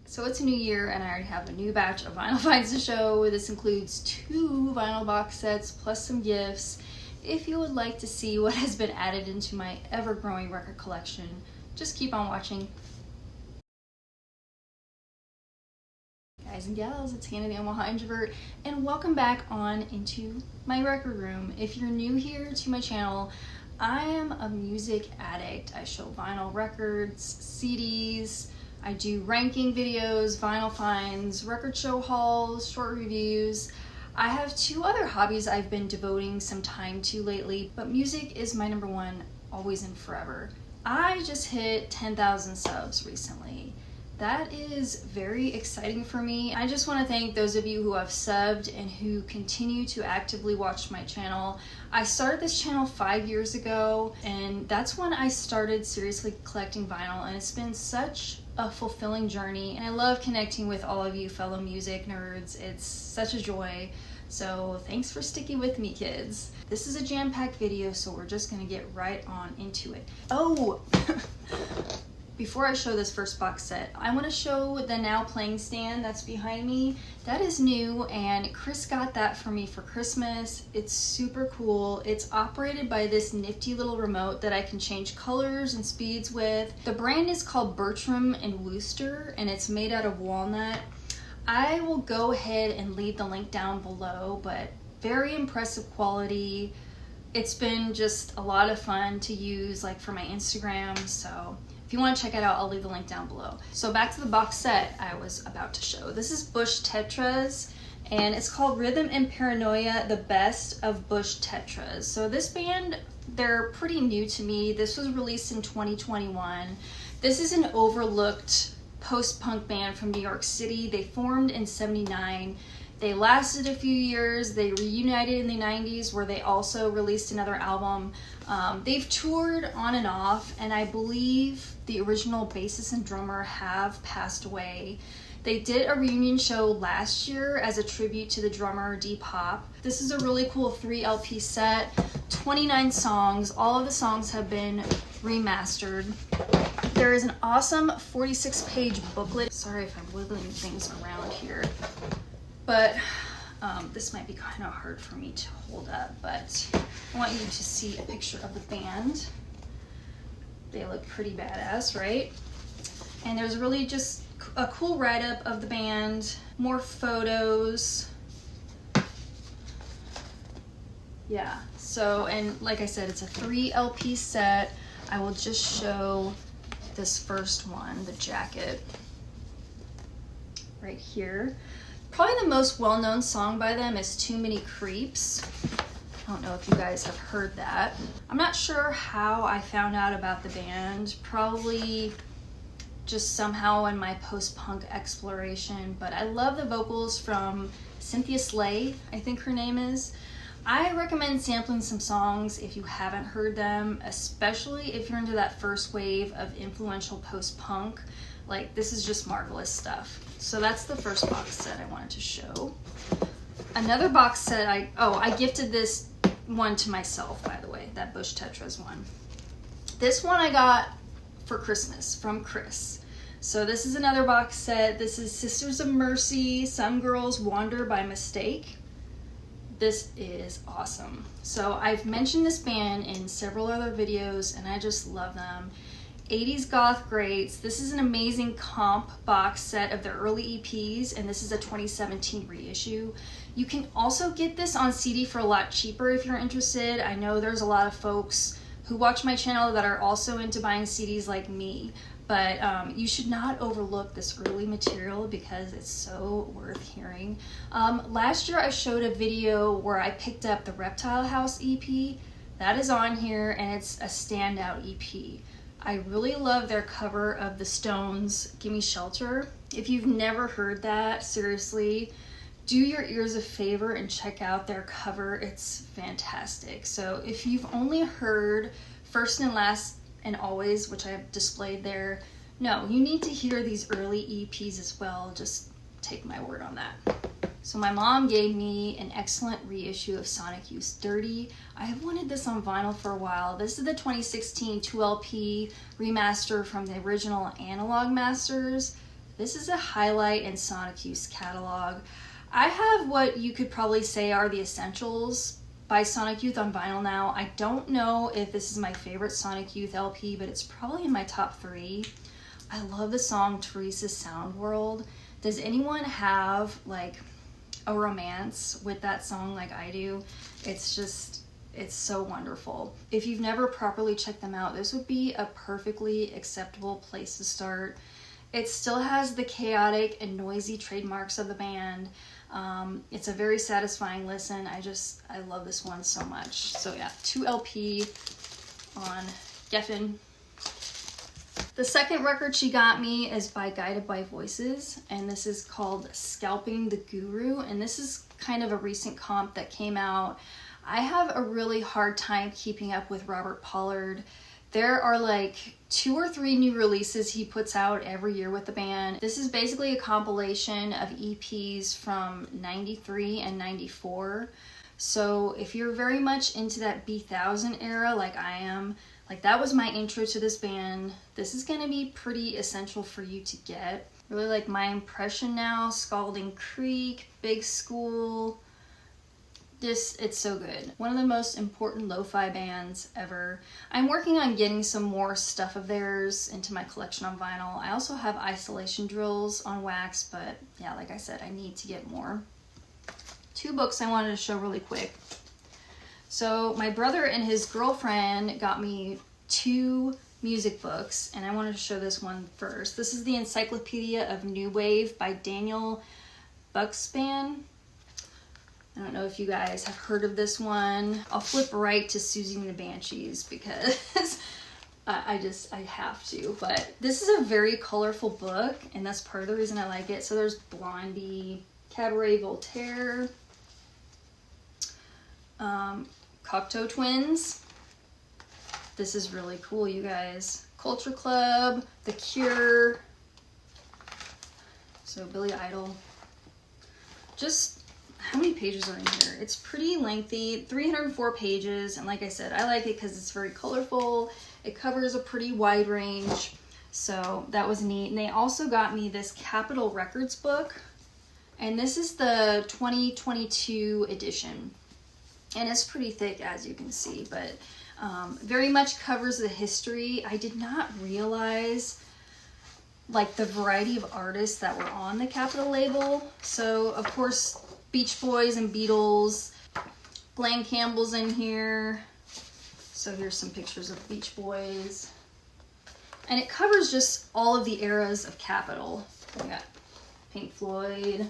So it's a new year and I already have a new batch of vinyl finds to show. This includes 2 vinyl box sets plus some gifts. If you would like to see what has been added into my ever-growing record collection, just keep on watching. Guys and gals, it's Hannah the Omaha Introvert, and welcome back on into my record room. If you're new here to my channel, I am a music addict. I show vinyl records, CDs, I do ranking videos, vinyl finds, record show hauls, short reviews. I have 2 other hobbies I've been devoting some time to lately, but music is my number one, always and forever. I just hit 10,000 subs recently. That is very exciting for me. I just want to thank those of you who have subbed and who continue to actively watch my channel. I started this channel 5 years ago, and that's when I started seriously collecting vinyl, and it's been such a fulfilling journey, and I love connecting with all of you fellow music nerds. It's such a joy. So thanks for sticking with me, kids. This is a jam-packed video, so we're just gonna get right on into it. Oh! Before I show this first box set, I want to show the now playing stand that's behind me. That is new, and Chris got that for me for Christmas. It's super cool. It's operated by this nifty little remote that I can change colors and speeds with. The brand is called Bertram and Wooster, and it's made out of walnut. I will go ahead and leave the link down below, but very impressive quality. It's been just a lot of fun to use, like for my Instagram, so if you want to check it out, I'll leave the link down below. So back to the box set I was about to show. This is Bush Tetras, and it's called Rhythm and Paranoia, the best of Bush Tetras. So this band, they're pretty new to me. This was released in 2021. This is an overlooked post-punk band from New York City. They formed in '79. They lasted a few years. They reunited in the 90s, where they also released another album. They've toured on and off, and I believe the original bassist and drummer have passed away. They did a reunion show last year as a tribute to the drummer, D-Pop. This is a really cool 3 LP set, 29 songs. All of the songs have been remastered. There is an awesome 46-page booklet. Sorry if I'm wiggling things around here, but this might be kind of hard for me to hold up, but I want you to see a picture of the band. They look pretty badass, right? And there's really just a cool write-up of the band, more photos. Yeah, so, and like I said, it's a 3 LP set. I will just show this first one, the jacket, right here. Probably the most well-known song by them is Too Many Creeps. I don't know if you guys have heard that. I'm not sure how I found out about the band. Probably just somehow in my post-punk exploration, but I love the vocals from Cynthia Slay, I think her name is. I recommend sampling some songs if you haven't heard them, especially if you're into that first wave of influential post-punk. Like, this is just marvelous stuff. So that's the first box set I wanted to show. Another box set, I gifted this one to myself, by the way, that Bush Tetras one. This one I got for Christmas from Chris. So this is another box set. This is Sisters of Mercy, Some Girls Wander by Mistake. This is awesome. So I've mentioned this band in several other videos, and I just love them. 80s goth greats. This is an amazing comp box set of their early EPs, and this is a 2017 reissue. You can also get this on CD for a lot cheaper if you're interested. I know there's a lot of folks who watch my channel that are also into buying CDs like me, but you should not overlook this early material because it's so worth hearing. Last year I showed a video where I picked up the Reptile House EP. That is on here, and it's a standout EP. I really love their cover of the Stones' Gimme Shelter. If you've never heard that, seriously, do your ears a favor and check out their cover. It's fantastic. So if you've only heard First and Last and Always, which I have displayed there, no, you need to hear these early EPs as well. Just take my word on that. So my mom gave me an excellent reissue of Sonic Youth's Dirty. I have wanted this on vinyl for a while. This is the 2016 2LP remaster from the original Analog Masters. This is a highlight in Sonic Youth's catalog. I have what you could probably say are the essentials by Sonic Youth on vinyl now. I don't know if this is my favorite Sonic Youth LP, but it's probably in my top 3. I love the song Teresa's Sound World. Does anyone have like a romance with that song like I do? It's so wonderful. If you've never properly checked them out, this would be a perfectly acceptable place to start. It still has the chaotic and noisy trademarks of the band. It's a very satisfying listen. I love this one so much. So yeah, 2 LP on Geffen. The second record she got me is by Guided by Voices, and this is called Scalping the Guru, and this is kind of a recent comp that came out. I have a really hard time keeping up with Robert Pollard. There are like 2 or 3 new releases he puts out every year with the band. This is basically a compilation of EPs from 93 and 94. So if you're very much into that B1000 era like I am, like that was my intro to this band, this is gonna be pretty essential for you to get. Really like My Impression Now, Scalding Creek, Big School. It's so good. One of the most important lo-fi bands ever. I'm working on getting some more stuff of theirs into my collection on vinyl. I also have Isolation Drills on wax, but yeah, like I said, I need to get more. 2 books I wanted to show really quick. So my brother and his girlfriend got me 2 music books, and I wanted to show this one first. This is the Encyclopedia of New Wave by Daniel Buxbaum. I don't know if you guys have heard of this one. I'll flip right to Susie and the Banshees because I have to. But this is a very colorful book, and that's part of the reason I like it. So there's Blondie, Cabaret Voltaire, Cocteau Twins. This is really cool, you guys. Culture Club, The Cure. So Billy Idol. Just how many pages are in here? It's pretty lengthy, 304 pages, and like I said, I like it because it's very colorful. It covers a pretty wide range, so that was neat. And they also got me this Capitol Records book, and this is the 2022 edition, and it's pretty thick as you can see, but very much covers the history. I did not realize like the variety of artists that were on the Capitol label. So of course Beach Boys and Beatles. Glenn Campbell's in here. So here's some pictures of Beach Boys. And it covers just all of the eras of Capitol. We got Pink Floyd.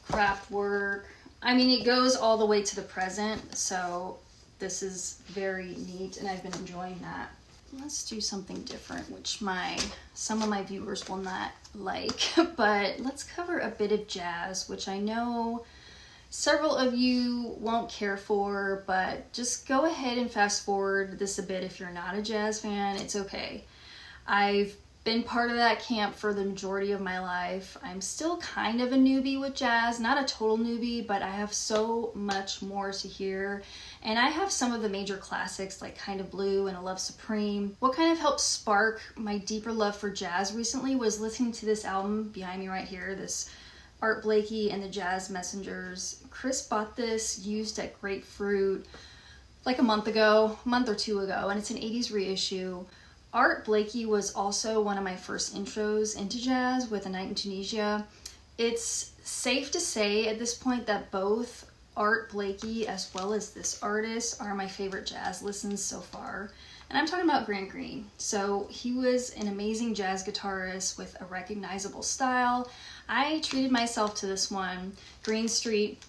Kraftwerk. I mean, it goes all the way to the present, so this is very neat, and I've been enjoying that. Let's do something different, which some of my viewers will not like, but let's cover a bit of jazz, which I know several of you won't care for, but just go ahead and fast forward this a bit if you're not a jazz fan. It's okay. I've been part of that camp for the majority of my life. I'm still kind of a newbie with jazz, not a total newbie, but I have so much more to hear. And I have some of the major classics like Kind of Blue and A Love Supreme. What kind of helped spark my deeper love for jazz recently was listening to this album behind me right here, this Art Blakey and the Jazz Messengers. Chris bought this used at Grapefruit like a month or 2 ago, and it's an 80s reissue. Art Blakey was also one of my first intros into jazz with A Night in Tunisia. It's safe to say at this point that both Art Blakey as well as this artist are my favorite jazz listens so far. And I'm talking about Grant Green. So he was an amazing jazz guitarist with a recognizable style. I treated myself to this one, Green Street.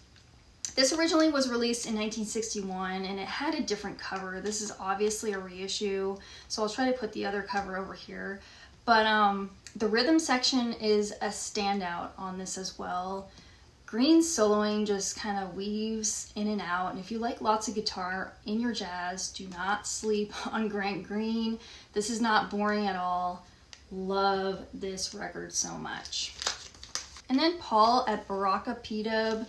This originally was released in 1961 and it had a different cover. This is obviously a reissue, so I'll try to put the other cover over here. But the rhythm section is a standout on this as well. Green's soloing just kind of weaves in and out, and if you like lots of guitar in your jazz, do not sleep on Grant Green. This is not boring at all. Love this record so much. And then Paul at Baraka P-Dub.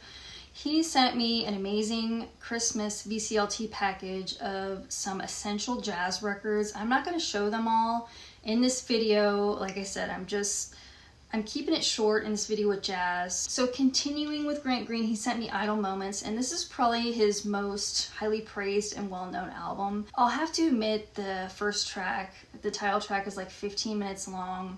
He sent me an amazing Christmas VCLT package of some essential jazz records. I'm not going to show them all in this video. Like I said, I'm keeping it short in this video with jazz. So continuing with Grant Green, he sent me Idle Moments, and this is probably his most highly praised and well-known album. I'll have to admit the first track, the title track, is like 15 minutes long.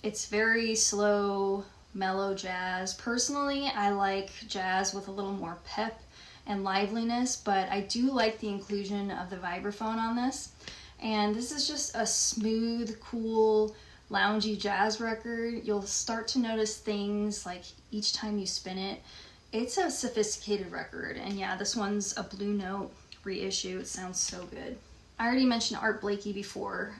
It's very slow, mellow jazz. Personally, I like jazz with a little more pep and liveliness, but I do like the inclusion of the vibraphone on this. And this is just a smooth, cool, loungy jazz record. You'll start to notice things like each time you spin it. It's a sophisticated record, and yeah, this one's a Blue Note reissue. It sounds so good. I already mentioned Art Blakey before.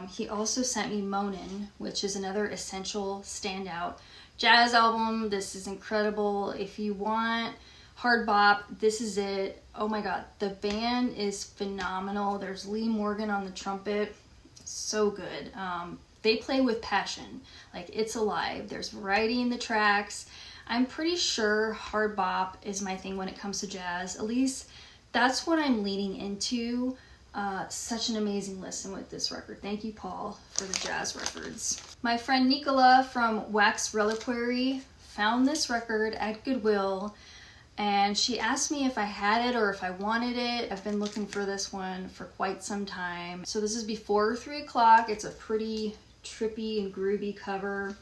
He also sent me Monin, which is another essential standout jazz album. This is incredible. If you want hard bop, this is it. Oh my god, the band is phenomenal. There's Lee Morgan on the trumpet. So good. They play with passion. Like, it's alive. There's variety in the tracks. I'm pretty sure hard bop is my thing when it comes to jazz. At least that's what I'm leaning into. Such an amazing listen with this record. Thank you, Paul, for the jazz records. My friend Nicola from Wax Reliquary found this record at Goodwill, and she asked me if I had it or if I wanted it. I've been looking for this one for quite some time. So this is Before 3 O'Clock. It's a pretty trippy and groovy cover.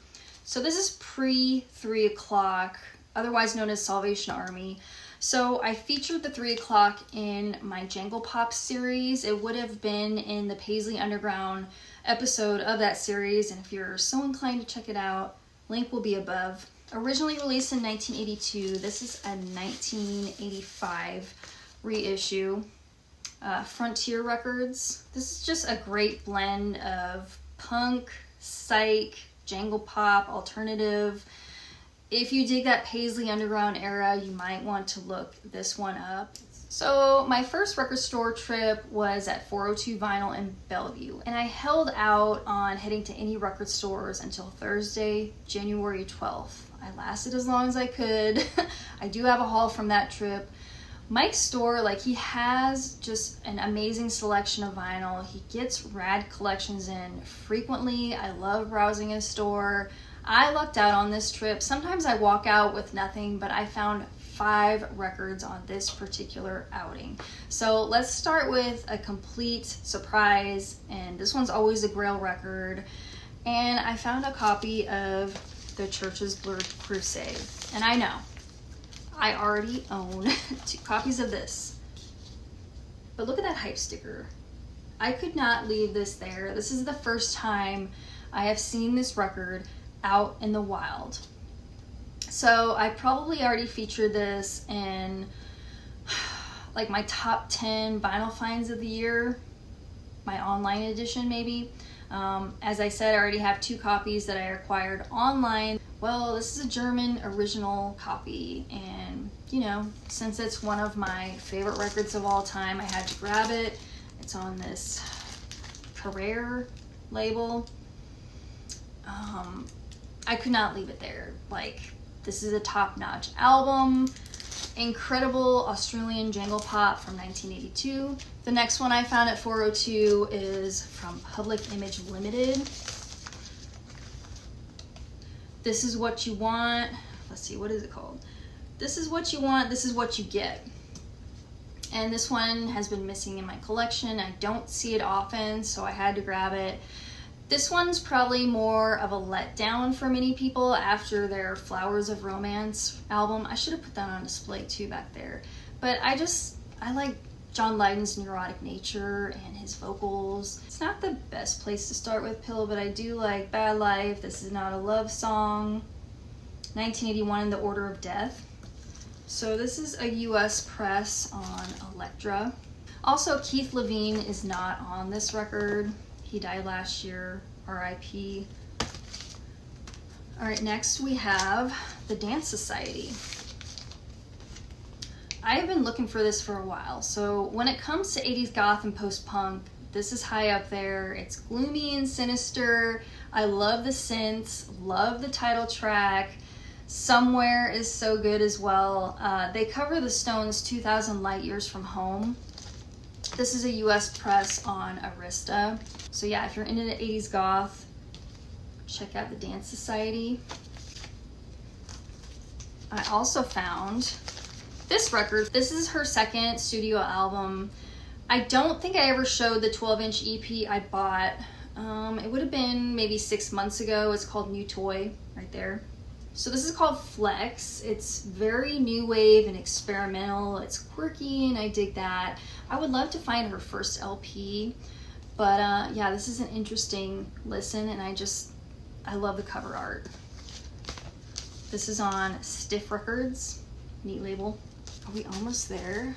So this is pre 3 O'Clock, otherwise known as Salvation Army. So I featured the 3 O'Clock in my Jangle Pop series. It would have been in the Paisley Underground episode of that series, and if you're so inclined to check it out, link will be above. Originally released in 1982, this is a 1985 reissue. Frontier Records. This is just a great blend of punk, psych, jangle pop, alternative. If you dig that Paisley Underground era, you might want to look this one up. So my first record store trip was at 402 Vinyl in Bellevue, and I held out on heading to any record stores until Thursday, January 12th. I lasted as long as I could. I do have a haul from that trip. Mike's store, like, he has just an amazing selection of vinyl. He gets rad collections in frequently. I love browsing his store. I lucked out on this trip. Sometimes I walk out with nothing, but I found 5 records on this particular outing. So let's start with a complete surprise, and this one's always a Grail record. And I found a copy of The Church's Blurred Crusade. And I know, I already own 2 copies of this. But look at that hype sticker. I could not leave this there. This is the first time I have seen this record out in the wild. So I probably already featured this in like my top 10 vinyl finds of the year, my online edition maybe. As I said, I already have 2 copies that I acquired online. Well, this is a German original copy, and you know, since it's one of my favorite records of all time, I had to grab it. It's on this Carrere label. I could not leave it there. Like, this is a top-notch album. Incredible Australian jangle pop from 1982. The next one I found at 402 is from Public Image Limited. This Is What You Want. Let's see, what is it called? This Is What You Want, This Is What You Get. And this one has been missing in my collection. I don't see it often, so I had to grab it. This one's probably more of a letdown for many people after their Flowers of Romance album. I should have put that on display too back there. But I like John Lydon's neurotic nature and his vocals. It's not the best place to start with Pill, but I do like Bad Life, This Is Not a Love Song, 1981, The Order of Death. So this is a US press on Elektra. Also, Keith Levine is not on this record. He died last year, R.I.P. All right, next we have The Dance Society. I have been looking for this for a while. So when it comes to 80s goth and post-punk, this is high up there. It's gloomy and sinister. I love the synths, love the title track. Somewhere is so good as well. They cover the Stones' 2,000 Light Years from Home. This is a US press on Arista. So yeah, if you're into the 80s goth, check out the Dance Society. I also found this record. This is her second studio album. I don't think I ever showed the 12-inch EP I bought. It would have been maybe 6 months ago. It's called New Toy, right there. So this is called Flex. It's very new wave and experimental. It's quirky and I dig that. I would love to find her first LP, but yeah, this is an interesting listen and I love the cover art. This is on Stiff Records, neat label. Are we almost there?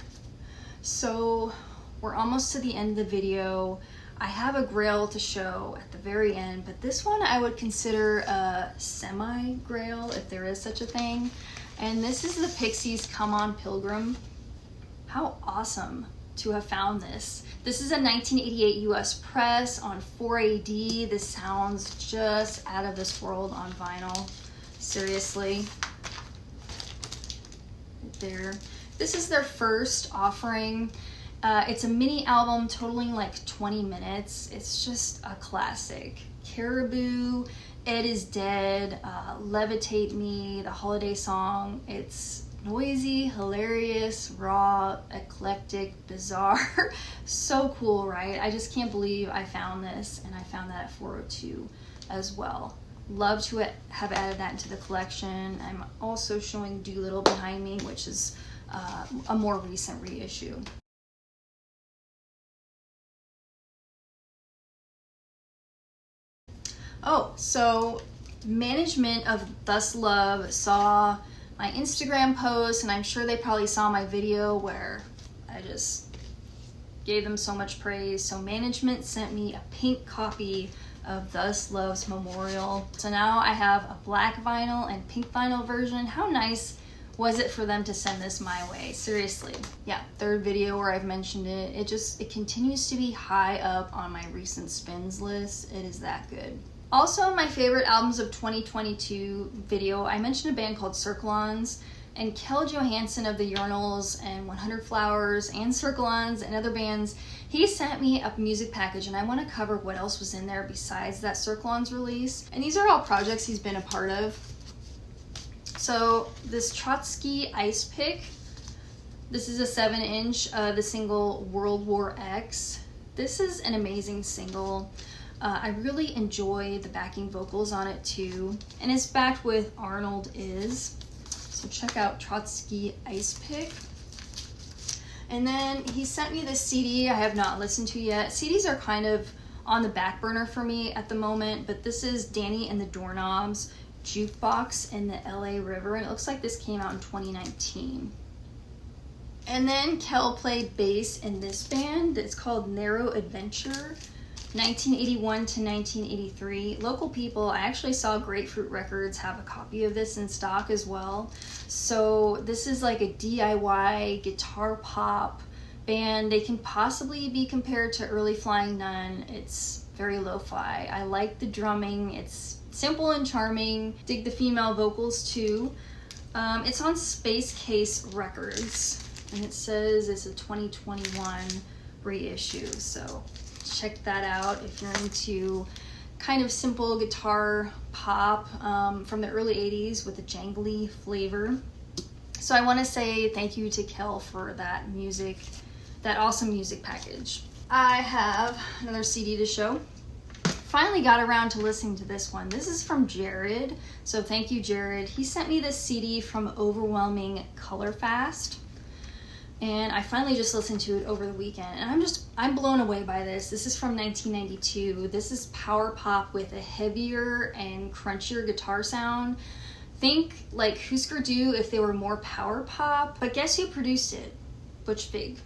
So we're almost to the end of the video. I have a grail to show at the very end, but this one I would consider a semi-grail, if there is such a thing. And this is the Pixies' Come On Pilgrim. How awesome to have found this. This is a 1988 US press on 4AD. This sounds just out of this world on vinyl. Seriously. Right there. This is their first offering. It's a mini album totaling like 20 minutes. It's just a classic. Caribou, Ed is Dead, Levitate Me, the holiday song. It's noisy, hilarious, raw, eclectic, bizarre. So cool, right? I just can't believe I found this, and I found that at 402 as well. Love to have added that into the collection. I'm also showing Doolittle behind me, which is a more recent reissue. Oh, so management of Thus Love saw my Instagram post, and I'm sure they probably saw my video where I just gave them so much praise. So management sent me a pink copy of Thus Love's Memorial. So now I have a black vinyl and pink vinyl version. How nice was it for them to send this my way? Seriously. Yeah, third video where I've mentioned it. It continues to be high up on my recent spins list. It is that good. Also, my favorite albums of 2022 video, I mentioned a band called Circle-Ons, and Kel Johansson of the Urinals and 100 Flowers and Circle-Ons and other bands, he sent me a music package, and I want to cover what else was in there besides that Circle-Ons release. And these are all projects he's been a part of. So this Trotsky Ice Pick, this is a 7-inch, the single World War X. This is an amazing single. I really enjoy the backing vocals on it too, and it's backed with Arnold Is. So check out Trotsky Ice Pick. And then he sent me this CD I have not listened to yet. CDs are kind of on the back burner for me at the moment, but this is Danny and the Doorknobs Jukebox in the LA River, and it looks like this came out in 2019. And then Kel played bass in this band. It's called Narrow Adventure. 1981 to 1983. Local people, I actually saw Grapefruit Records have a copy of this in stock as well. So this is like a DIY guitar pop band. They can possibly be compared to early Flying Nun. It's very lo-fi. I like the drumming. It's simple and charming. Dig the female vocals too. It's on Space Case Records, and it says it's a 2021 reissue. So check that out if you're into kind of simple guitar pop from the early 80s with a jangly flavor. So I want to say thank you to Kel for that music, that awesome music package. I have another CD to show. Finally got around to listening to this one. This is from Jared, so thank you, Jared. He sent me this CD from Overwhelming Color Fast, and I finally just listened to it over the weekend, and I'm blown away by this. This is from 1992. This is power pop with a heavier and crunchier guitar sound. Think like Husker Du if they were more power pop, but guess who produced it? Butch Vig.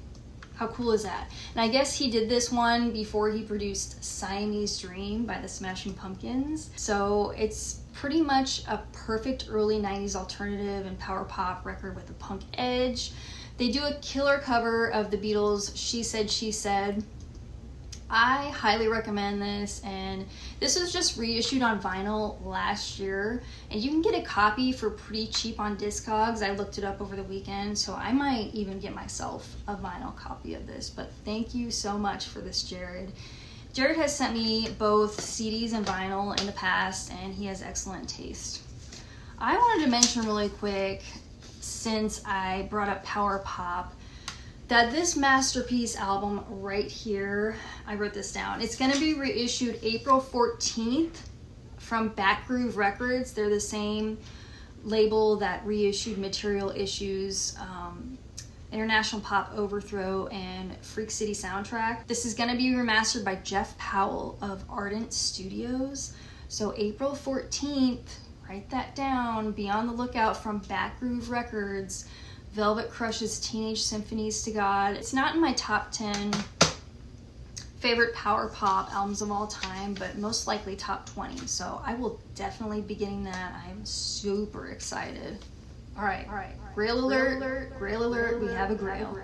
How cool is that? And I guess he did this one before he produced Siamese Dream by the Smashing Pumpkins. So it's pretty much a perfect early 90s alternative and power pop record with a punk edge. They do a killer cover of the Beatles' She Said, She Said. I highly recommend this, and this was just reissued on vinyl last year, and you can get a copy for pretty cheap on Discogs. I looked it up over the weekend, so I might even get myself a vinyl copy of this. But thank you so much for this, Jared. Jared has sent me both CDs and vinyl in the past, and he has excellent taste. I wanted to mention really quick, since I brought up power pop, that this masterpiece album right here, I wrote this down, it's going to be reissued April 14th from Back Groove Records. They're the same label that reissued Material Issues, International Pop Overthrow, and Freak City Soundtrack. This is going to be remastered by Jeff Powell of Ardent Studios. So April 14th, write that down, be on the lookout from Back Groove Records. Velvet Crush's Teenage Symphonies to God. It's not in my top 10 favorite power pop albums of all time, but most likely top 20. So I will definitely be getting that. I'm super excited. All right. Grail alert, grail alert, we have a grail.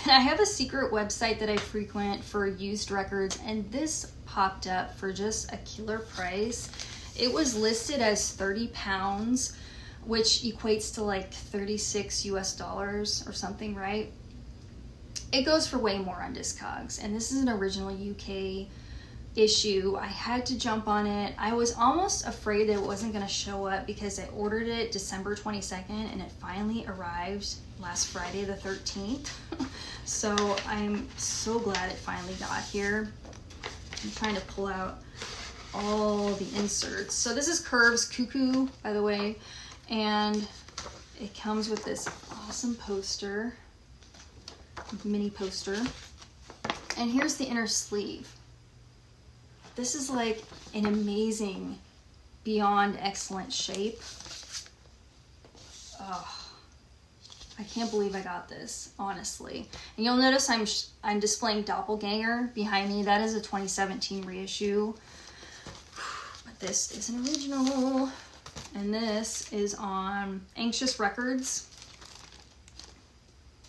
And I have a secret website that I frequent for used records, and this popped up for just a killer price. It was listed as 30 pounds, which equates to like 36 US dollars or something, right? It goes for way more on Discogs, and this is an original UK issue. I had to jump on it. I was almost afraid that it wasn't going to show up because I ordered it December 22nd and it finally arrived last Friday the 13th. So I'm so glad it finally got here. I'm trying to pull out all the inserts. So this is Curve's Cuckoo, by the way. And it comes with this awesome poster, mini poster. And here's the inner sleeve. This is like an amazing, beyond excellent shape. Oh, I can't believe I got this, honestly. And you'll notice I'm displaying Doppelganger behind me. That is a 2017 reissue. But this is an original. And this is on Anxious Records.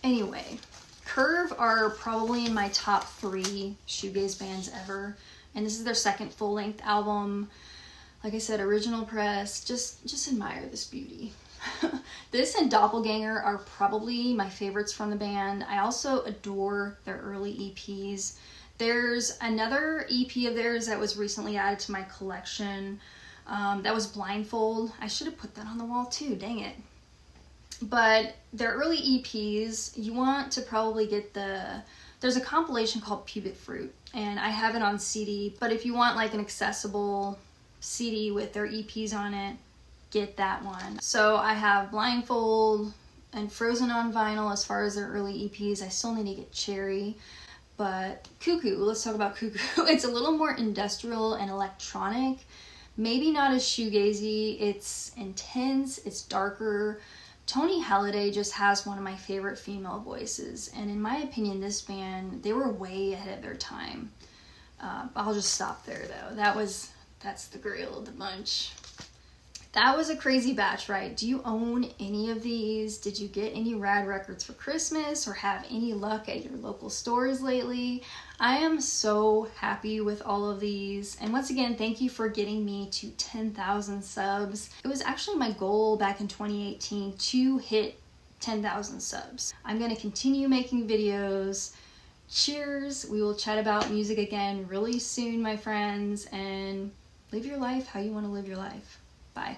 Anyway, Curve are probably in my top 3 shoegaze bands ever. And this is their second full-length album. Like I said, original press. Just admire this beauty. This and Doppelganger are probably my favorites from the band. I also adore their early EPs. There's another EP of theirs that was recently added to my collection. That was Blindfold. I should have put that on the wall too, dang it. But their early EPs, you want to probably get there's a compilation called Pubic Fruit, and I have it on CD, but if you want like an accessible CD with their EPs on it, get that one. So I have Blindfold and Frozen on vinyl as far as their early EPs. I still need to get Cherry. But Cuckoo, let's talk about Cuckoo. It's a little more industrial and electronic. Maybe not as shoegazy. It's intense, it's darker. Tony Halliday just has one of my favorite female voices, and in my opinion, this band, they were way ahead of their time. I'll just stop there though. That's the grail of the bunch. That was a crazy batch, right? Do you own any of these? Did you get any rad records for Christmas or have any luck at your local stores lately? I am so happy with all of these. And once again, thank you for getting me to 10,000 subs. It was actually my goal back in 2018 to hit 10,000 subs. I'm going to continue making videos. Cheers. We will chat about music again really soon, my friends, and live your life how you want to live your life. Bye.